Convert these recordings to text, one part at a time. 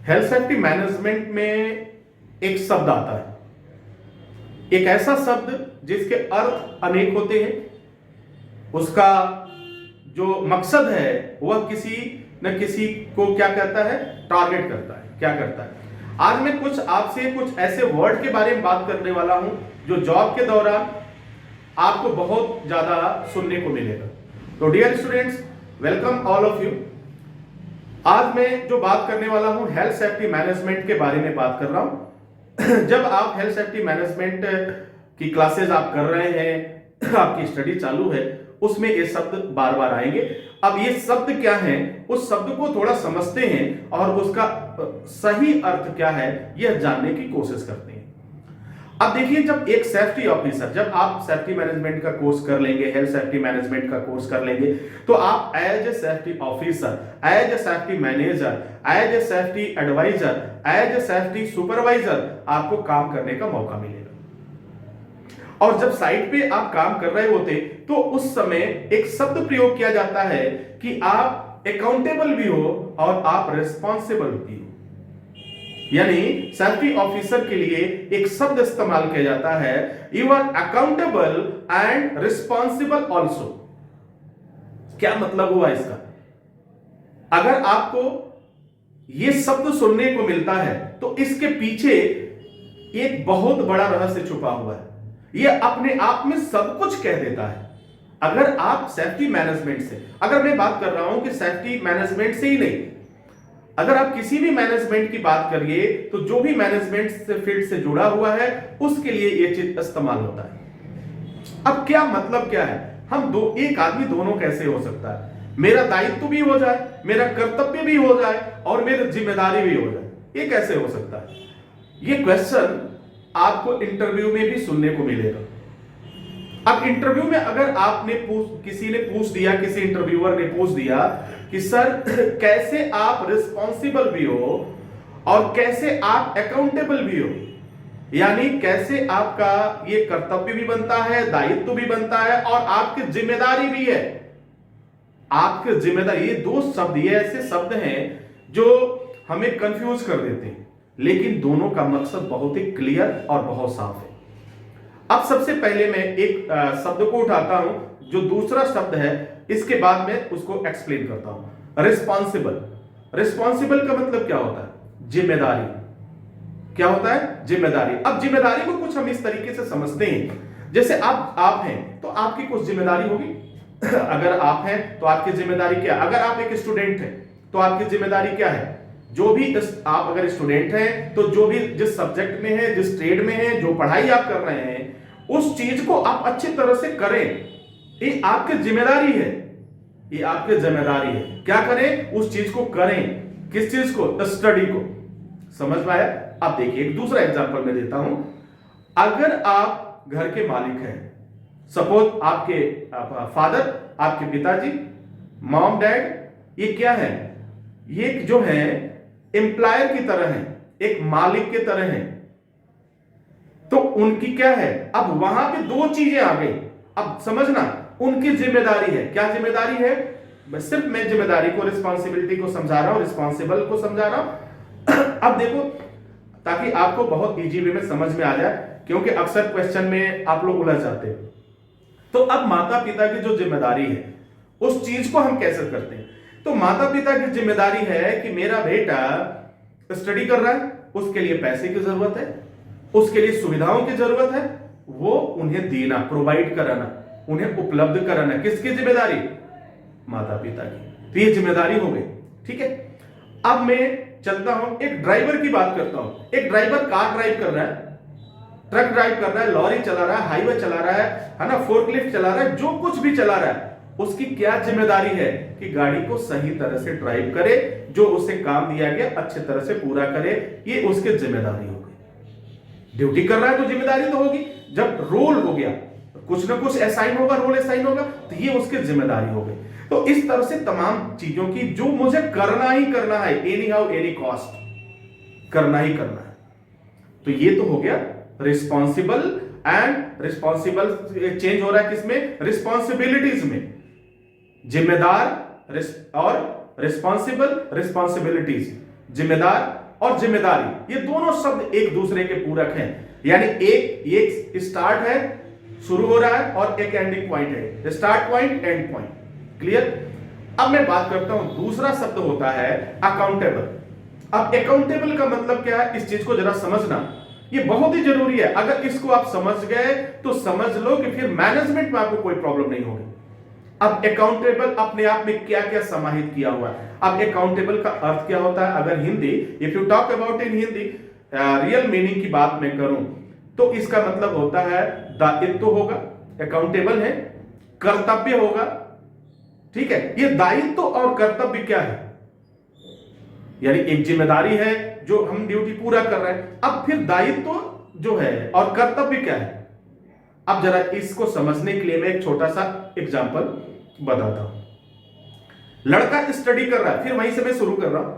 Health safety management में एक शब्द आता है, एक ऐसा शब्द जिसके अर्थ अनेक होते हैं। उसका जो मकसद है वह किसी न किसी को क्या कहता है, टारगेट करता है। क्या करता है? आज मैं कुछ आपसे कुछ ऐसे वर्ड के बारे में बात करने वाला हूं जो जॉब के दौरान आपको बहुत ज्यादा सुनने को मिलेगा। तो dear students, welcome all of you. आज मैं जो बात करने वाला हूं हेल्थ सेफ्टी मैनेजमेंट के बारे में बात कर रहा हूं। जब आप हेल्थ सेफ्टी मैनेजमेंट की क्लासेस आप कर रहे हैं, आपकी स्टडी चालू है, उसमें ये शब्द बार बार आएंगे। अब ये शब्द क्या है, उस शब्द को थोड़ा समझते हैं और उसका सही अर्थ क्या है यह जानने की कोशिश करते हैं। अब देखिए, जब एक सेफ्टी ऑफिसर, जब आप सेफ्टी मैनेजमेंट का कोर्स कर लेंगे, हेल्थ सेफ्टी मैनेजमेंट का कोर्स कर लेंगे, तो आप as a safety officer, as a safety manager, as a safety advisor, as a safety supervisor आपको काम करने का मौका मिलेगा। और जब साइट पे आप काम कर रहे होते तो उस समय एक शब्द प्रयोग किया जाता है कि आप अकाउंटेबल भी हो और आप रिस्पॉन्सिबल भी हो। यानी सेफ्टी ऑफिसर के लिए एक शब्द इस्तेमाल किया जाता है, you are accountable and responsible also. क्या मतलब हुआ इसका? अगर आपको यह शब्द सुनने को मिलता है तो इसके पीछे एक बहुत बड़ा रहस्य छुपा हुआ है। यह अपने आप में सब कुछ कह देता है। अगर आप सेफ्टी मैनेजमेंट से, अगर मैं बात कर रहा हूं कि सेफ्टी मैनेजमेंट से ही नहीं, अगर आप किसी भी मैनेजमेंट की बात करिए तो जो भी मैनेजमेंट से फील्ड से जुड़ा हुआ है उसके लिए यह चीज इस्तेमाल होता है। अब क्या मतलब क्या है? हम एक आदमी दोनों कैसे हो सकता है? मेरा दायित्व भी हो जाए, मेरा कर्तव्य भी हो जाए और मेरी जिम्मेदारी भी हो जाए, ये कैसे हो सकता है? ये क्वेश्चन आपको इंटरव्यू में भी सुनने को मिलेगा। अब इंटरव्यू में अगर आपने किसी ने पूछ दिया, किसी इंटरव्यूअर ने पूछ दिया कि सर कैसे आप रिस्पॉन्सिबल भी हो और कैसे आप अकाउंटेबल भी हो, यानी कैसे आपका ये कर्तव्य भी बनता है, दायित्व भी बनता है और आपकी जिम्मेदारी भी है। आपकी जिम्मेदारी, ये दो शब्द, ये ऐसे शब्द हैं जो हमें कंफ्यूज कर देते हैं, लेकिन दोनों का मकसद बहुत ही क्लियर और बहुत साफ है। अब सबसे पहले मैं एक शब्द को उठाता हूं जो दूसरा शब्द है, इसके बाद मैं उसको एक्सप्लेन करता हूं। रिस्पॉन्सिबल। रिस्पॉन्सिबल का मतलब क्या होता है? जिम्मेदारी। क्या होता है? जिम्मेदारी। अब जिम्मेदारी को कुछ हम इस तरीके से समझते हैं, जैसे आप हैं तो आपकी कुछ जिम्मेदारी होगी। अगर आप हैं तो आपकी जिम्मेदारी क्या? अगर आप एक स्टूडेंट हैं तो आपकी जिम्मेदारी क्या है? जो भी आप अगर स्टूडेंट हैं तो जो भी जिस सब्जेक्ट में है, जिस ट्रेड में है, जो पढ़ाई आप कर रहे हैं, उस चीज को आप अच्छी तरह से करें, ये आपकी जिम्मेदारी है। ये आपकी जिम्मेदारी है। क्या करें? उस चीज को करें। किस चीज को? स्टडी को। समझ में आया? अब देखिए, एक दूसरा एग्जांपल मैं देता हूं। अगर आप घर के मालिक हैं, सपोज आपके फादर, आपके पिताजी, मॉम, डैड, ये क्या है? ये जो है एम्प्लॉयर की तरह है, एक मालिक की तरह है। तो उनकी क्या है? अब वहां पे दो चीजें आ गई। अब समझना, उनकी जिम्मेदारी है। क्या जिम्मेदारी है? सिर्फ मैं जिम्मेदारी को, रिस्पॉन्सिबिलिटी को समझा रहा हूं, रिस्पॉन्सिबल को समझा रहा हूं। अब देखो, ताकि आपको बहुत इजी वे में समझ में आ जाए, क्योंकि अक्सर क्वेश्चन में आप लोग उलझ जाते हैं। तो अब माता पिता की जो जिम्मेदारी है उस चीज को हम कैसे करते हैं? तो माता पिता की जिम्मेदारी है कि मेरा बेटा स्टडी कर रहा है, उसके लिए पैसे की जरूरत है, उसके लिए सुविधाओं की जरूरत है, वो उन्हें देना, प्रोवाइड कराना, उन्हें उपलब्ध कराना। किसकी जिम्मेदारी? माता पिता की। तो ये जिम्मेदारी हो गई। ठीक है। अब मैं चलता हूं, एक ड्राइवर की बात करता हूं। एक ड्राइवर कार ड्राइव कर रहा है, ट्रक ड्राइव कर रहा है, लॉरी चला रहा है, हाईवे चला रहा है ना, फोर्कलिफ्ट चला रहा है, जो कुछ भी चला रहा है, उसकी क्या जिम्मेदारी है? कि गाड़ी को सही तरह से ड्राइव करे, जो उसे काम दिया गया अच्छे तरह से पूरा करे। ये उसकी जिम्मेदारी हो गई। ड्यूटी कर रहा है तो जिम्मेदारी तो होगी। जब रोल हो गया, कुछ ना कुछ असाइन होगा, रोल असाइन होगा, तो ये उसकी जिम्मेदारी हो गई। तो इस तरह से तमाम चीजों की जो मुझे करना ही करना है, एनी हाउ एनी कॉस्ट करना ही करना है। तो ये तो हो गया रिस्पॉन्सिबल एंड रिस्पॉन्सिबल चेंज हो रहा है किसमें? रिस्पॉन्सिबिलिटीज में। जिम्मेदार और रिस्पॉन्सिबल, रिस्पॉन्सिबिलिटीज, जिम्मेदार और जिम्मेदारी, ये दोनों शब्द एक दूसरे के पूरक हैं। यानी एक स्टार्ट है, शुरू हो रहा है, और एक एंडिंग पॉइंट है, start point and point. Clear? अब मैं बात करता हूं, दूसरा शब्द होता है अकाउंटेबल। अब अकाउंटेबल का मतलब क्या है, इस चीज को जरा समझना, ये बहुत ही जरूरी है। अगर इसको आप समझ गए तो समझ लो कि फिर मैनेजमेंट में आपको कोई प्रॉब्लम नहीं होगी। अब अकाउंटेबल अपने आप में क्या क्या समाहित किया हुआ है। अब अकाउंटेबल का अर्थ क्या होता है, अगर Hindi, if you talk about in Hindi, real meaning की बात मैं करूं तो इसका मतलब होता है दायित्व होगा, अकाउंटेबल है, कर्तव्य होगा। ठीक है, ये दायित्व और कर्तव्य क्या है, यानी एक जिम्मेदारी है जो हम ड्यूटी पूरा कर रहे हैं। अब फिर दायित्व जो है और कर्तव्य क्या है, अब जरा इसको समझने के लिए मैं एक छोटा सा एग्जांपल बताता हूं। लड़का स्टडी कर रहा है, फिर वहीं से मैं शुरू कर रहा हूं।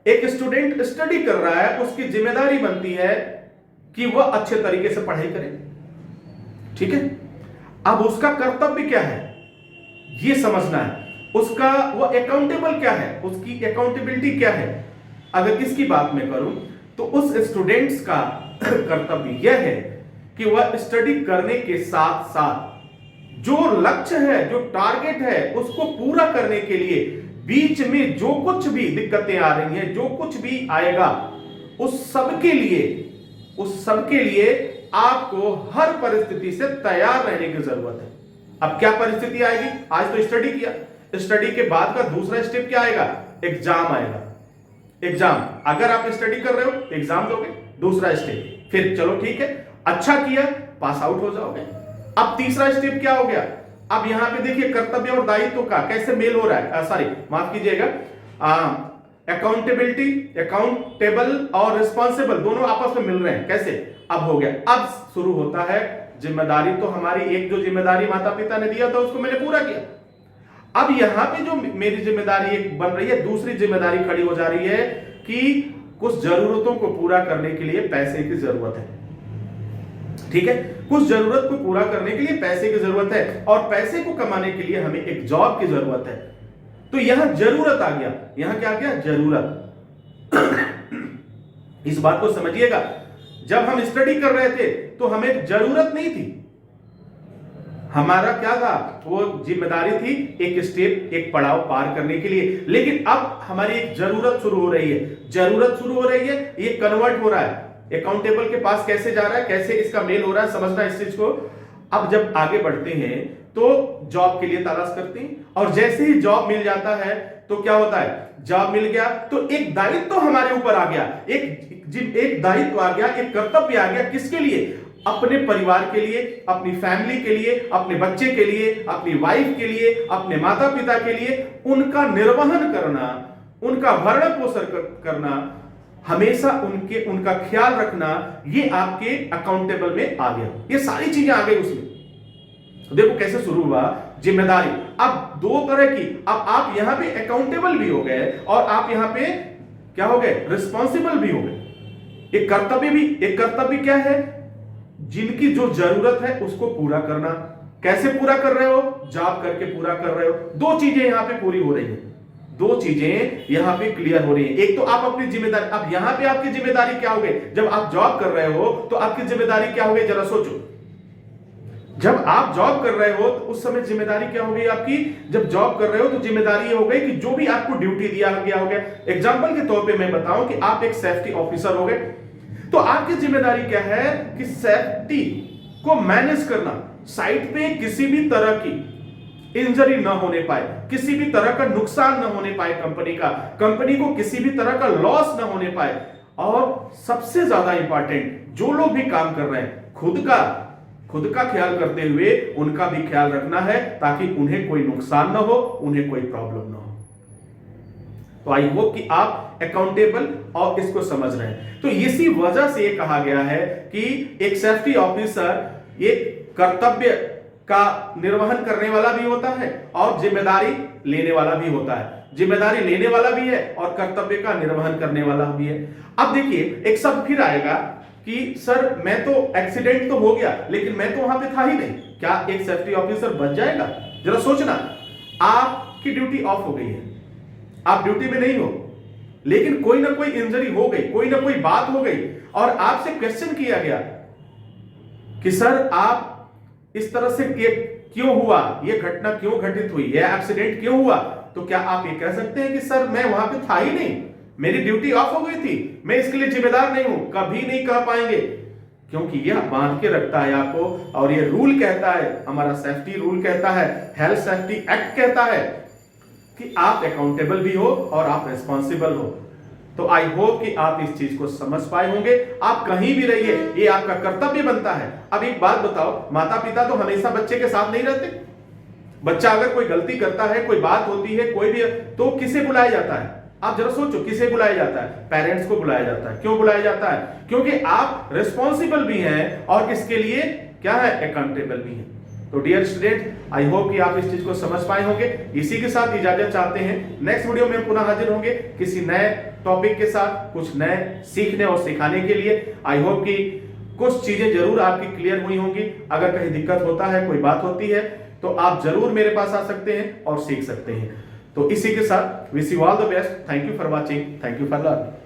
एक स्टूडेंट स्टडी कर रहा है, उसकी जिम्मेदारी बनती है कि वह अच्छे तरीके से पढ़ाई करे। ठीक है, अब उसका कर्तव्य क्या है यह समझना है, उसका वह अकाउंटेबल क्या है, उसकी अकाउंटेबिलिटी क्या है। अगर इसकी बात मैं करूं तो उस स्टूडेंट्स का कर्तव्य यह है कि वह स्टडी करने के साथ साथ जो लक्ष्य है, जो टारगेट है, उसको पूरा करने के लिए बीच में जो कुछ भी दिक्कतें आ रही हैं, जो कुछ भी आएगा, उस सब के लिए आपको हर परिस्थिति से तैयार रहने की जरूरत है। अब क्या परिस्थिति आएगी, आज तो स्टडी किया, स्टडी के बाद का दूसरा स्टेप क्या आएगा, एग्जाम आएगा। एग्जाम, अगर आप स्टडी कर रहे हो तो एग्जाम दोगे, दूसरा स्टेप, फिर चलो ठीक है, अच्छा किया, पास आउट हो जाओगे। अब तीसरा स्टेप क्या हो गया, अब यहां पे देखिए कर्तव्य और दायित्व का कैसे मेल हो रहा है, सॉरी माफ कीजिएगा, अकाउंटेबिलिटी, अकाउंटेबल और रिस्पॉन्सिबल दोनों आपस में मिल रहे हैं, कैसे, अब हो गया। अब शुरू होता है जिम्मेदारी, तो हमारी एक जो जिम्मेदारी माता पिता ने दिया था उसको मैंने पूरा किया। अब यहां पे जो मेरी जिम्मेदारी एक बन रही है, दूसरी जिम्मेदारी खड़ी हो जा रही है कि कुछ जरूरतों को पूरा करने के लिए पैसे की जरूरत है। ठीक है, कुछ जरूरत को पूरा करने के लिए पैसे की जरूरत है, और पैसे को कमाने के लिए हमें एक जॉब की जरूरत है। तो यहां जरूरत आ गया, यहां क्या आ गया, जरूरत। इस बात को समझिएगा, जब हम स्टडी कर रहे थे तो हमें जरूरत नहीं थी, हमारा क्या था, वो जिम्मेदारी थी एक स्टेप, एक पड़ाव पार करने के लिए। लेकिन अब हमारी एक जरूरत शुरू हो रही है, जरूरत शुरू हो रही है, ये कन्वर्ट हो रहा है, अकाउंटेबल के पास कैसे जा रहा है, कैसे इसका मेल हो रहा है, समझना इस चीज को। अब जब आगे बढ़ते हैं तो जॉब के लिए तलाश करते हैं, और जैसे ही जॉब मिल जाता है तो क्या होता है, जॉब मिल गया तो एक दायित्व तो हमारे ऊपर आ गया, एक दायित्व आ गया, एक कर्तव्य आ गया, किसके लिए, अपने परिवार के लिए, अपनी फैमिली के लिए, अपने बच्चे के लिए, अपनी वाइफ के लिए, अपने माता पिता के लिए, उनका निर्वहन करना, उनका भरण पोषण करना, हमेशा उनका ख्याल रखना, ये आपके अकाउंटेबल में आ गया, ये सारी चीजें आ गई उसमें। देखो कैसे शुरू हुआ, जिम्मेदारी, अब दो तरह की, अब आप यहां पे अकाउंटेबल भी हो गए और आप यहां पे क्या हो गए, रिस्पॉन्सिबल भी हो गए। एक कर्तव्य क्या है, जिनकी जो जरूरत है उसको पूरा करना। कैसे पूरा कर रहे हो, जॉब करके पूरा कर रहे हो। दो चीजें यहां पे पूरी हो रही है, दो चीजें यहां पे क्लियर हो रही है। एक तो आप अपनी जिम्मेदारी, अब यहां पे आपकी जिम्मेदारी क्या हो गई, जब आप जॉब कर रहे हो तो आपकी जिम्मेदारी क्या हो गई, जरा सोचो। जब आप जॉब कर रहे हो तो उस समय जिम्मेदारी क्या हो गई आपकी, जब जॉब कर रहे हो तो जिम्मेदारी ये हो गई कि जो भी आपको ड्यूटी दिया गया हो गया, एग्जांपल के तौर पे मैं बताऊं कि आप एक सेफ्टी ऑफिसर हो गए, तो आपकी जिम्मेदारी क्या है कि सेफ्टी को मैनेज करना, साइट पे किसी भी तरह की इंजरी ना होने पाए, किसी भी तरह का नुकसान ना होने पाए, कंपनी को किसी भी तरह का लॉस ना होने पाए, और सबसे ज्यादा इंपॉर्टेंट, जो लोग भी काम कर रहे हैं खुद का ख्याल करते हुए उनका भी ख्याल रखना है, ताकि उन्हें कोई नुकसान ना हो, उन्हें कोई प्रॉब्लम ना हो। तो आई होप कि आप अकाउंटेबल और इसको समझ रहे हैं। तो इसी वजह से ये कहा गया है कि एक सेफ्टी ऑफिसर एक कर्तव्य का निर्वहन करने वाला भी होता है और जिम्मेदारी लेने वाला भी होता है। जिम्मेदारी लेने वाला भी है और कर्तव्य का निर्वहन करने वाला भी है। अब देखिए एक शब्द फिर आएगा कि सर मैं तो एक्सीडेंट तो हो गया, लेकिन मैं तो वहां पे था ही नहीं, क्या एक सेफ्टी ऑफिसर बच जाएगा? जरा सोचना, आपकी ड्यूटी ऑफ हो गई है, आप ड्यूटी में नहीं हो, लेकिन कोई ना कोई इंजरी हो गई, कोई ना कोई बात हो गई और आपसे क्वेश्चन किया गया कि सर आप इस तरह से ये क्यों हुआ, ये घटना क्यों घटित हुई, ये एक्सीडेंट क्यों हुआ, तो क्या आप ये कह सकते हैं कि सर मैं वहां पे था ही नहीं, मेरी ड्यूटी ऑफ हो गई थी, मैं इसके लिए जिम्मेदार नहीं हूं? कभी नहीं कह पाएंगे, क्योंकि यह बांध के रखता है आपको। और ये रूल कहता है, हमारा सेफ्टी रूल कहता है, हेल्थ सेफ्टी एक्ट कहता है कि आप अकाउंटेबल भी हो और आप रिस्पॉन्सिबल हो। तो आई होप कि आप इस चीज को समझ पाए होंगे। आप कहीं भी रहिए, ये आपका कर्तव्य बनता है। अब एक बात बताओ, माता पिता तो हमेशा बच्चे के साथ नहीं रहते। बच्चा अगर कोई गलती करता है, कोई बात होती है, कोई भी, तो किसे बुलाया जाता है? आप जरा सोचो, किसे बुलाया जाता है? पेरेंट्स को बुलाया जाता है। क्यों बुलाया जाता है? क्योंकि आप रिस्पॉन्सिबल भी हैं और इसके लिए क्या है, अकाउंटेबल भी हैं। तो डियर स्टूडेंट, आई होप कि आप इस चीज को समझ पाए होंगे। इसी के साथ इजाजत चाहते हैं। नेक्स्ट वीडियो में पुनः हाजिर होंगे किसी नए टॉपिक के साथ, कुछ नए सीखने और सिखाने के लिए। आई होप कि कुछ चीजें जरूर आपकी क्लियर हुई होंगी। अगर कहीं दिक्कत होता है, कोई बात होती है, तो आप जरूर मेरे पास आ सकते हैं और सीख सकते हैं। तो इसी के साथ wish you all the best. Thank you for watching, thank you for learning.